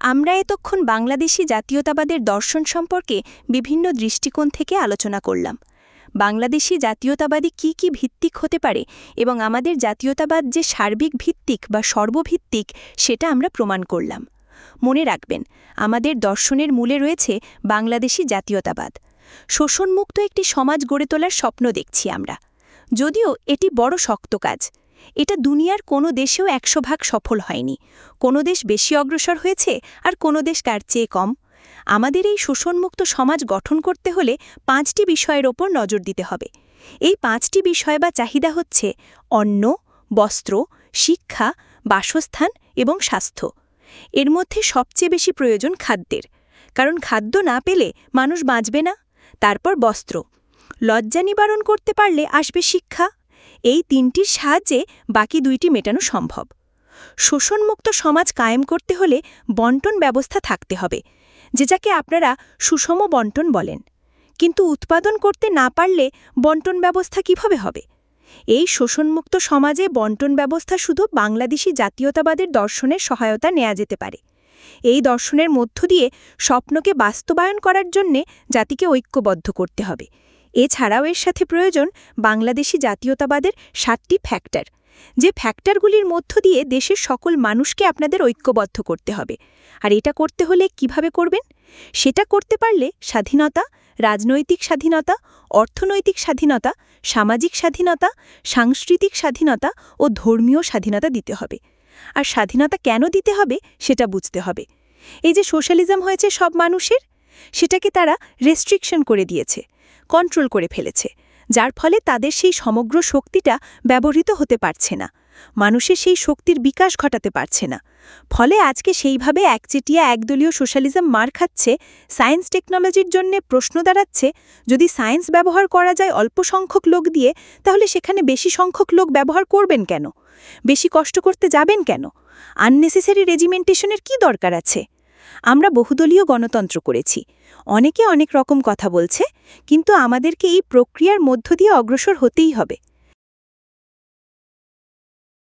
আমরা এতক্ষণ বাংলাদেশি জাতীয়তাবাদের দর্শন সম্পর্কে বিভিন্ন দৃষ্টিকোণ থেকে আলোচনা করলাম। বাংলাদেশি জাতীয়তাবাদী কি কি ভিত্তিক হতে পারে এবং আমাদের জাতীয়তাবাদ যে সার্বিক ভিত্তিক বা সর্বভিত্তিক সেটা আমরা প্রমাণ করলাম। মনে রাখবেন, আমাদের দর্শনের মূলে রয়েছে বাংলাদেশি জাতীয়তাবাদ। শোষণমুক্ত একটি সমাজ গড়ে তোলার স্বপ্ন দেখছি আমরা। যদিও এটি বড় শক্ত কাজ। এটা দুনিয়ার কোনো দেশেও 100% সফল হয়নি। কোনো দেশ বেশি অগ্রসর হয়েছে আর কোনো দেশ তার চেয়ে কম। আমাদের এই শোষণমুক্ত সমাজ গঠন করতে হলে 5টি বিষয়ের ওপর নজর দিতে হবে। এই 5টি বিষয় বা চাহিদা হচ্ছে অন্ন, বস্ত্র, শিক্ষা, বাসস্থান এবং স্বাস্থ্য। এর মধ্যে সবচেয়ে বেশি প্রয়োজন খাদ্যের, কারণ খাদ্য না পেলে মানুষ বাঁচবে না। তারপর বস্ত্র, লজ্জা নিবারণ করতে পারলে আসবে শিক্ষা। এই 3টির সাহায্যে বাকি 2টি মেটানো সম্ভব। শোষণমুক্ত সমাজ কায়েম করতে হলে বণ্টন ব্যবস্থা থাকতে হবে, যাকে আপনারা সুষম বণ্টন বলেন। কিন্তু উৎপাদন করতে না পারলে বণ্টন ব্যবস্থা কিভাবে হবে? এই শোষণমুক্ত সমাজে বণ্টন ব্যবস্থা শুধু বাংলাদেশি জাতীয়তাবাদের দর্শনের সহায়তা নেওয়া যেতে পারে। এই দর্শনের মধ্য দিয়ে স্বপ্নকে বাস্তবায়ন করার জন্যে জাতিকে ঐক্যবদ্ধ করতে হবে। এছাড়াও এর সাথে প্রয়োজন বাংলাদেশি জাতীয়তাবাদের 7টি ফ্যাক্টর, যে ফ্যাক্টরগুলির মধ্য দিয়ে দেশের সকল মানুষকে আপনাদের ঐক্যবদ্ধ করতে হবে। আর এটা করতে হলে কিভাবে করবেন? সেটা করতে পারলে স্বাধীনতা, রাজনৈতিক স্বাধীনতা, অর্থনৈতিক স্বাধীনতা, সামাজিক স্বাধীনতা, সাংস্কৃতিক স্বাধীনতা ও ধর্মীয় স্বাধীনতা দিতে হবে। আর স্বাধীনতা কেন দিতে হবে সেটা বুঝতে হবে। এই যে সোশ্যালিজম হয়েছে সব মানুষের, সেটাকে তারা রেস্ট্রিকশন করে দিয়েছে, কন্ট্রোল করে ফেলেছে, যার ফলে তাদের সেই সমগ্র শক্তিটা ব্যবহৃত হতে পারছে না। মানুষের সেই শক্তির বিকাশ ঘটাতে পারছে না। ফলে আজকে সেইভাবে একচেটিয়া একদলীয় সোশ্যালিজম মার খাচ্ছে। সায়েন্স টেকনোলজির জন্য প্রশ্ন দাঁড়াচ্ছে, যদি সায়েন্স ব্যবহার করা যায় অল্প সংখ্যক লোক দিয়ে, তাহলে সেখানে বেশি সংখ্যক লোক ব্যবহার করবেন কেন? বেশি কষ্ট করতে যাবেন কেন? আননেসেসারি রেজিমেন্টেশনের কি দরকার আছে? আমরা বহুদলীয় গণতন্ত্র করেছি। অনেকে অনেক রকম কথা বলছে, কিন্তু আমাদেরকে এই প্রক্রিয়ার মধ্য দিয়ে অগ্রসর হতেই হবে।